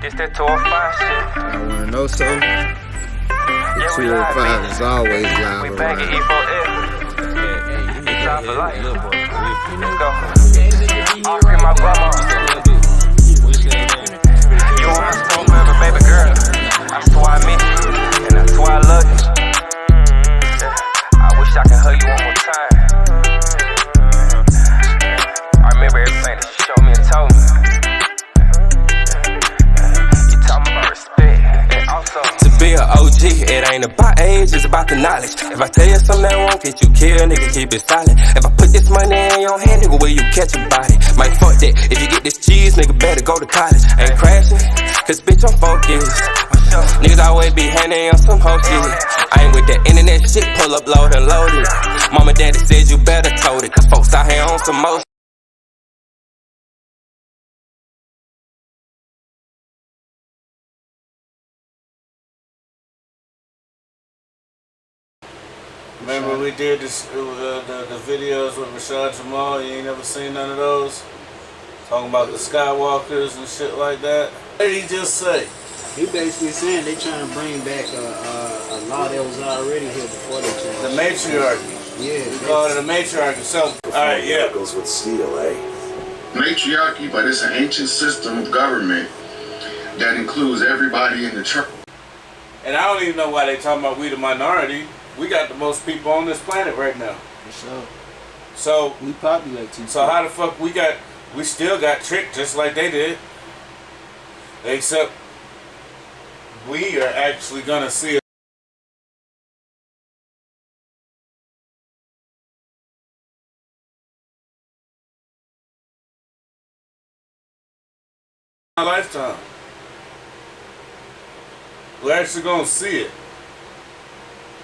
This that 205 shit. I wanna know something? The 205 is always live We around. back at E4L. Time for life. Let's go. I'll cream my grandma. You on my soul forever, baby girl. That's why I miss you, and that's why I love you. I wish I could hug you one more time. I remember everything that you showed me and told me. You taught me about respect, and also to be an OG, it ain't about age, it's about the knowledge. If I tell you something that won't get you killed, nigga, keep it silent. If I put this money in your hand, nigga, will you catch a body? Might fuck that, if you get this cheese, nigga, better go to college. Ain't crashing, cause bitch, I'm focused. Niggas always be handing on some hoe shit. I ain't with that internet shit, pull up, load and load it. Mama, daddy said you better told it, cause folks out here on some motion. Remember we did this, the videos with Rashad Jamal? You ain't never seen none of those? Talking about the Skywalkers and shit like that. What did he just say? He basically saying they trying to bring back a law that was already here before they changed. The matriarchy. Yeah. We call it a matriarchy. So, alright, yeah. Goes with steel, eh? Matriarchy, but it's an ancient system of government that includes everybody in the church. And I don't even know why they talking about we the minority. We got the most people on this planet right now. For sure. So We populate too. So how the fuck we still got tricked just like they did. Except we are actually gonna see a lifetime. We're actually gonna see it.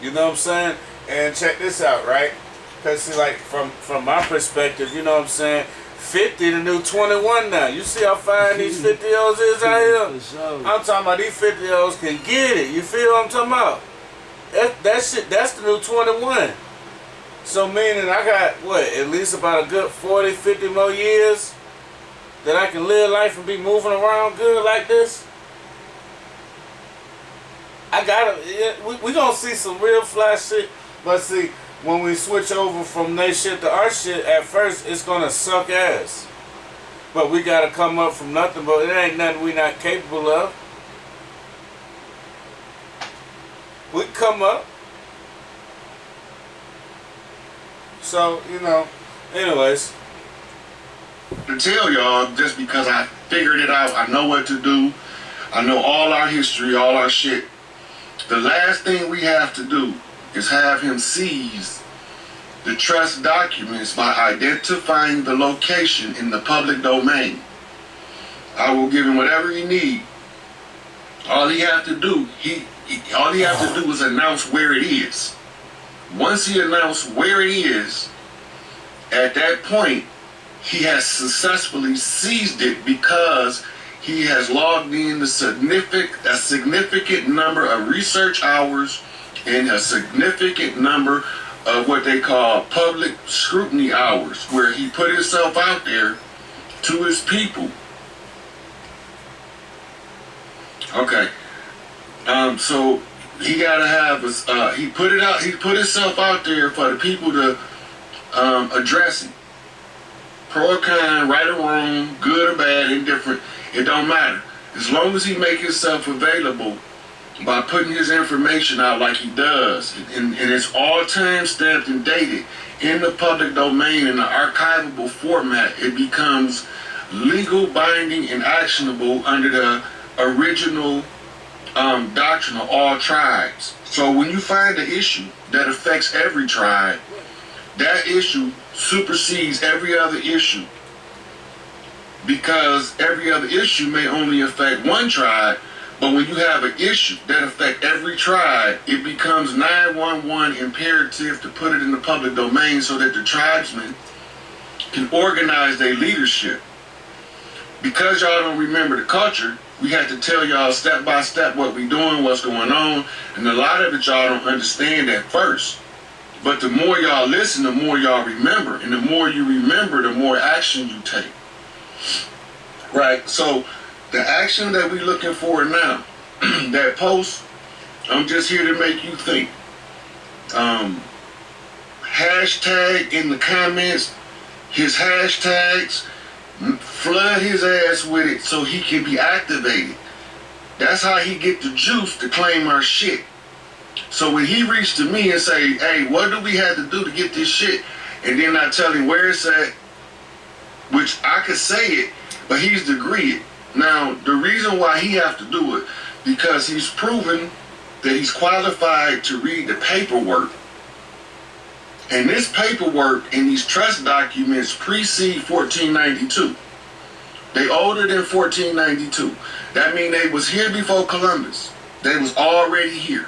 You know what I'm saying? And check this out, right? Because see, like from my perspective, you know what I'm saying? 50 the new 21 now. You see how fine these 50-year-olds is out here? Sure. I'm talking about these 50-year-olds can get it. You feel what I'm talking about? That shit, that's the new 21. So meaning I got, what, at least about a good 40, 50 more years that I can live life and be moving around good like this? I gotta, yeah, we gonna see some real fly shit, but see, when we switch over from their shit to our shit, at first it's gonna suck ass. But we gotta come up from nothing, but it ain't nothing we not capable of. We come up. So, you know, anyways. To tell y'all, just because I figured it out, I know what to do, I know all our history, all our shit. The last thing we have to do is have him seize the trust documents by identifying the location in the public domain. I will give him whatever he needs. All he have to do, all he have to do is announce where it is. Once he announces where it is, at that point, he has successfully seized it because he has logged in a significant number of research hours and a significant number of what they call public scrutiny hours, where he put himself out there to his people. Okay. So he gotta have he put himself out there for the people to address him. Pro or con, right or wrong, good or bad, indifferent, it don't matter. As long as he make himself available by putting his information out like he does, and it's all time stamped and dated in the public domain in the archivable format, it becomes legal, binding, and actionable under the original doctrine of all tribes. So when you find an issue that affects every tribe, that issue supersedes every other issue, because every other issue may only affect one tribe, but when you have an issue that affects every tribe, it becomes 911 imperative to put it in the public domain so that the tribesmen can organize their leadership. Because y'all don't remember the culture, we had to tell y'all step by step what we doing, what's going on, and a lot of it y'all don't understand at first. But the more y'all listen, the more y'all remember. And the more you remember, the more action you take. Right? So The action that we looking for now, that post, I'm just here to make you think. Hashtag in the comments, his hashtags, flood his ass with it so he can be activated. That's how he get the juice to claim our shit. So when he reached to me and say, hey, what do we have to do to get this shit? And then I tell him where it's at, which I could say it, but he's agreed. Now, the reason why he have to do it, because he's proven that he's qualified to read the paperwork. And this paperwork and these trust documents precede 1492. They older than 1492. That means they was here before Columbus. They was already here.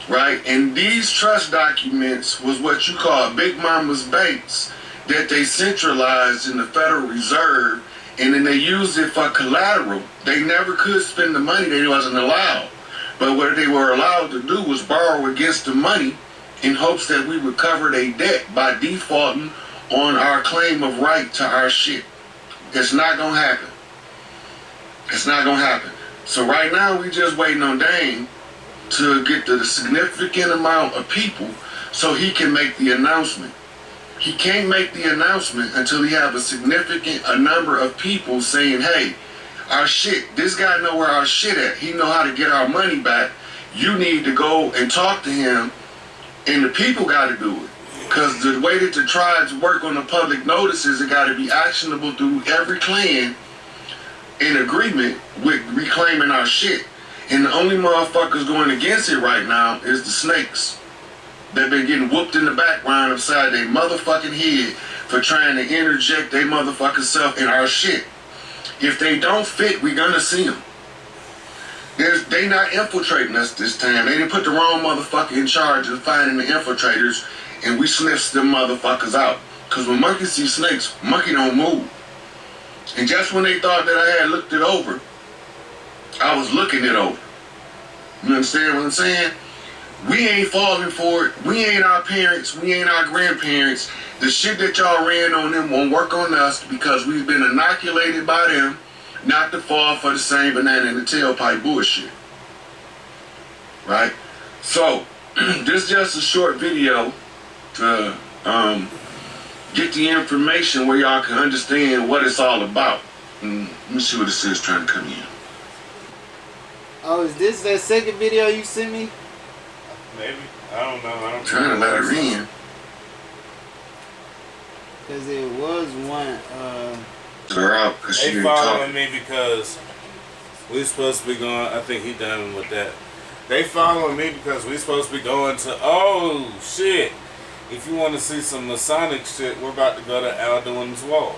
Right? And these trust documents was what you call Big Mama's banks that they centralized in the Federal Reserve, and then they used it for collateral. They never could spend the money. They wasn't allowed. But what they were allowed to do was borrow against the money in hopes that we would cover their debt by defaulting on our claim of right to our shit. It's not gonna happen. It's not gonna happen. So right now we just waiting on Dane to get the significant amount of people so he can make the announcement. He can't make the announcement until he have a number of people saying, hey, our shit, this guy know where our shit at. He know how to get our money back. You need to go and talk to him, and the people got to do it. Because the way that the tribes work on the public notices, it got to be actionable through every clan in agreement with reclaiming our shit. And the only motherfuckers going against it right now is the snakes. They've been getting whooped in the background upside their motherfucking head for trying to interject their motherfucking self in our shit. If they don't fit, we gonna see them. They not infiltrating us this time. They didn't put the wrong motherfucker in charge of finding the infiltrators, and we sniffs them motherfuckers out. Cause when monkeys see snakes, monkey don't move. And just when they thought that I had looked it over, I was looking it over. You understand what I'm saying? We ain't falling for it. We ain't our parents. We ain't our grandparents. The shit that y'all ran on them won't work on us because we've been inoculated by them not to fall for the same banana in the tailpipe bullshit. Right? So, this is just a short video to get the information where y'all can understand what it's all about. Let me see what it says trying to come in. Oh, is this that second video you sent me? Maybe. I don't know. I don't Trying to let her in. Because it was one. Her out because she They didn't following talk. me because we supposed to be going. I think he done with that. They following me because we supposed to be going to. Oh shit! If you want to see some Masonic shit, we're about to go to Alduin's Wall.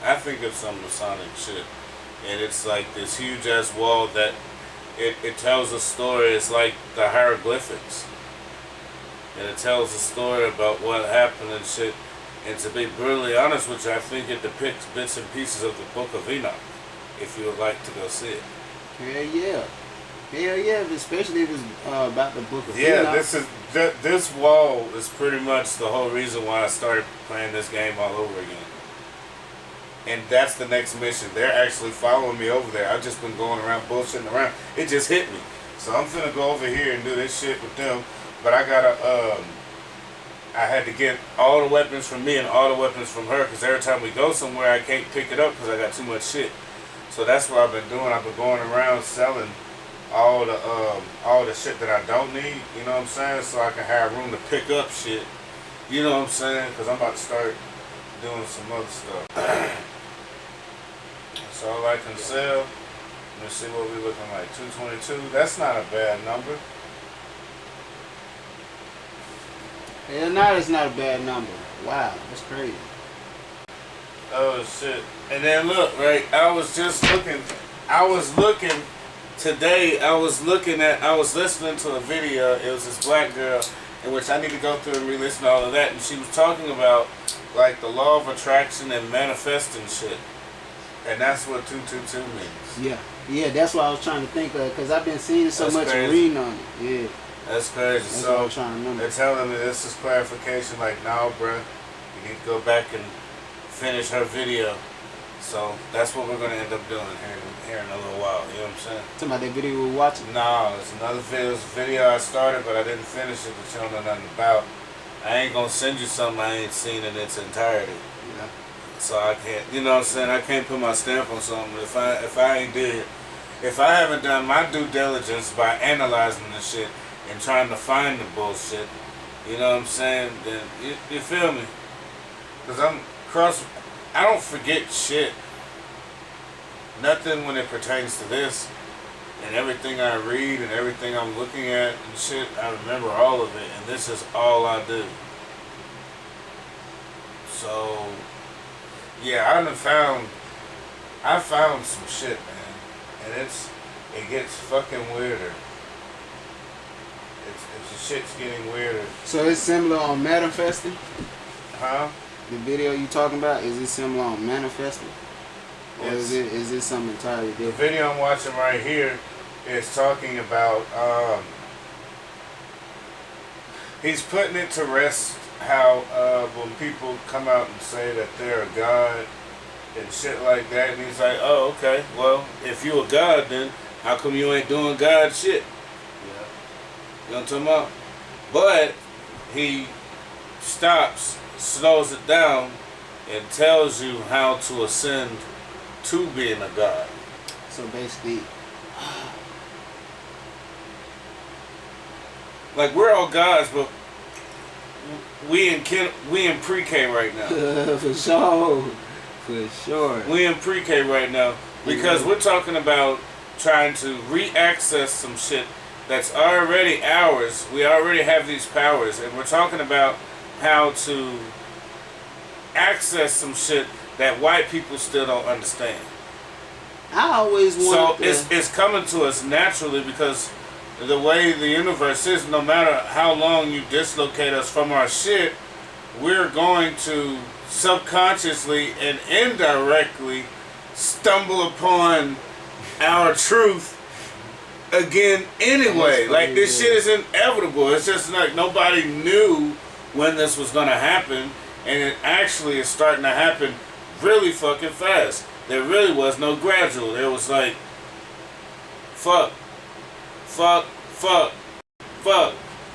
I think it's some Masonic shit, and it's like this huge ass wall that it tells a story. It's like the hieroglyphics, and it tells a story about what happened and shit. And to be brutally honest with you, I think it depicts bits and pieces of the Book of Enoch. If you would like to go see it. Hell yeah. Hell yeah, especially if it's about the Book of Yeah, Enoch. this wall is pretty much the whole reason why I started playing this game all over again. And that's the next mission. They're actually following me over there. I've just been going around bullshitting around. It just hit me. So I'm finna go over here and do this shit with them. But I gotta, I had to get all the weapons from me and all the weapons from her. Because every time we go somewhere, I can't pick it up because I got too much shit. So that's what I've been doing. I've been going around selling all the shit that I don't need. You know what I'm saying? So I can have room to pick up shit. You know what I'm saying? Because I'm about to start doing some other stuff. That's all I can sell. Let me see what we're looking like. 222. That's not a bad number. Hell no, it's not a bad number. Wow, that's crazy. Oh shit. And then look, right, I was looking today, I was listening to a video. It was this black girl in which I need to go through and re-listen to all of that, and she was talking about like the law of attraction and manifesting shit. And that's what 222 means. Yeah, that's what I was trying to think of, because I've been seeing so That's much crazy. reading on it. Yeah, That's crazy. that's So what I'm trying to remember. they're telling me this is clarification, like, no, bruh, you need to go back and finish her video. So that's what we're gonna end up doing here in a little while. You know what I'm saying? Talking about that video we were watching. No, it's another video. It's a video I started, but I didn't finish it, but you don't know nothing about. I ain't gonna send you something I ain't seen in its entirety. Yeah. So I can't, you know what I'm saying? I can't put my stamp on something if I haven't done my due diligence by analyzing the shit and trying to find the bullshit. You know what I'm saying? Then you feel me? Because I don't forget shit. Nothing when it pertains to this. And everything I read and everything I'm looking at and shit, I remember all of it. And this is all I do. So, yeah, I found some shit, man. And it gets fucking weirder. The shit's getting weirder. So it's similar on manifesting? Huh? The video you talking about, is it similar on manifesting? Or is it something entirely different? The video I'm watching right here is talking about, he's putting it to rest how when people come out and say that they're a god and shit like that, and he's like, oh, okay, well, if you a god, then how come you ain't doing God shit? Yeah. You know what I'm talking about? But he stops, slows it down, and tells you how to ascend to being a god. So basically, like, we're all gods, but we in pre-K right now. For sure. For sure. We in pre-K right now because we're talking about trying to re-access some shit that's already ours. We already have these powers, and we're talking about how to access some shit that white people still don't understand. I always wanted So it's coming to us naturally because the way the universe is, no matter how long you dislocate us from our shit, we're going to subconsciously and indirectly stumble upon our truth again anyway. Like, this shit is inevitable. It's just like nobody knew when this was going to happen, and it actually is starting to happen really fucking fast. There really was no gradual. There was like, fuck.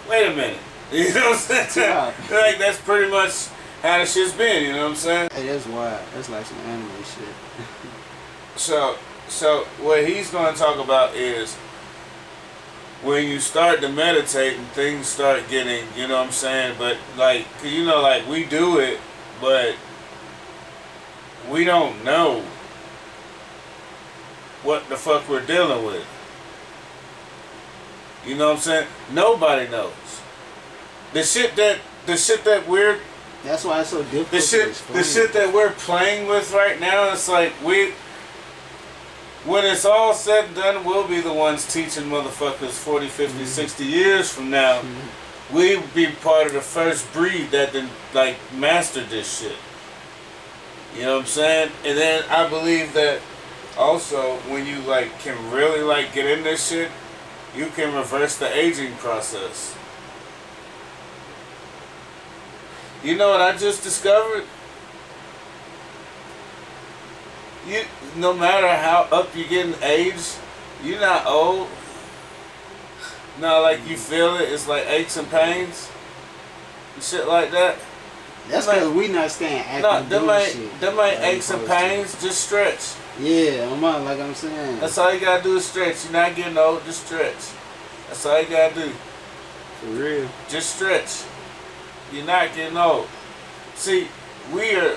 Wait a minute. You know what I'm saying? Yeah. Like, that's pretty much how the shit's been, you know what I'm saying? Hey, that's wild. That's like some anime shit. So what he's going to talk about is when you start to meditate and things start getting, you know what I'm saying? But like, you know, like, we do it, but we don't know what the fuck we're dealing with. You know what I'm saying? Nobody knows. The shit that we're... That's why it's so difficult The shit that we're playing with right now, it's like when it's all said and done, we'll be the ones teaching motherfuckers 40, 50, 60 years from now. We'll be part of the first breed that then, like, mastered this shit. You know what I'm saying? And then I believe that also when you, like, can really, like, get in this shit, you can reverse the aging process. You know what I just discovered? No matter how up you get in age, you're not old. No, like, you feel it. It's like aches and pains and shit like that. That's because we not staying active. Them ain't aches and pains. Just stretch. Yeah, like I'm saying. That's all you gotta do is stretch. You're not getting old. Just stretch. That's all you gotta do. For real. Just stretch. You're not getting old. See, we are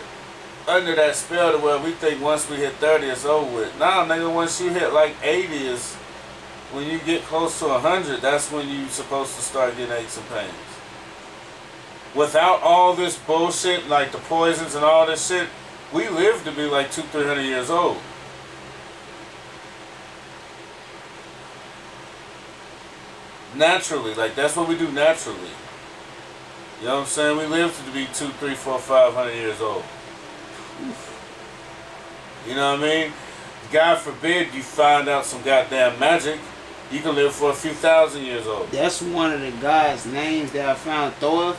under that spell to where we think once we hit 30 it's over with. Nah, nigga, once you hit like 80 is when you get close to 100, that's when you supposed to start getting aches and pains. Without all this bullshit, like the poisons and all this shit, we live to be like 200-300 years old. Naturally, like, that's what we do naturally. You know what I'm saying? We live to be 200, 300, 400, 500 years old. You know what I mean? God forbid you find out some goddamn magic, you can live for a few thousand years old. That's one of the guys' names that I found, Thor.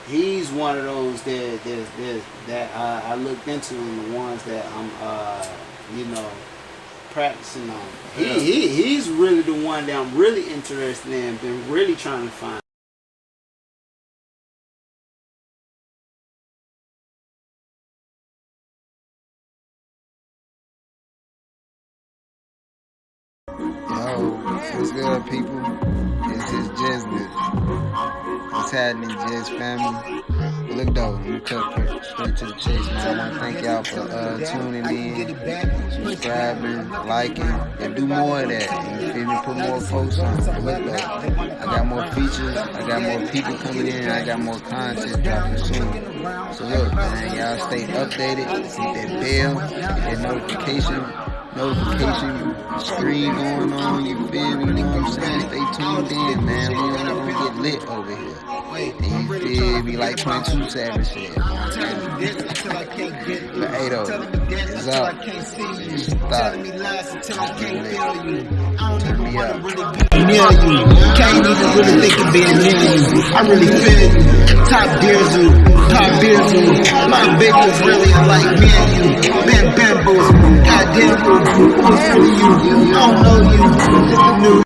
he's one of those that I looked into, and the ones that I'm you know, practicing on. He's really the one that I'm really interested in, been really trying to find. Yo, what's good, people? It's ItzAjihzul. What's happening, Jizz family? Look though, let me cut straight to the chase, man. I want to thank y'all for tuning in, subscribing, liking, and do more of that. You feel me? Put more posts on. Look though, I got more features, I got more people coming in, I got more content dropping soon. So look, man, y'all stay updated, hit that bell, hit that notification screen going on, you feel me? You know what I'm saying? Stay tuned in, man. We only gonna get lit over here. And you feel me? Like 22 Savage said. But hey though, it's up. Stop. Turn me up. Near you, can't even really think of being near you. I really feel you. Top beerzoo, my bitch was really like me and you. Been bamboozled, goddamn who's really you? I don't know you, just a new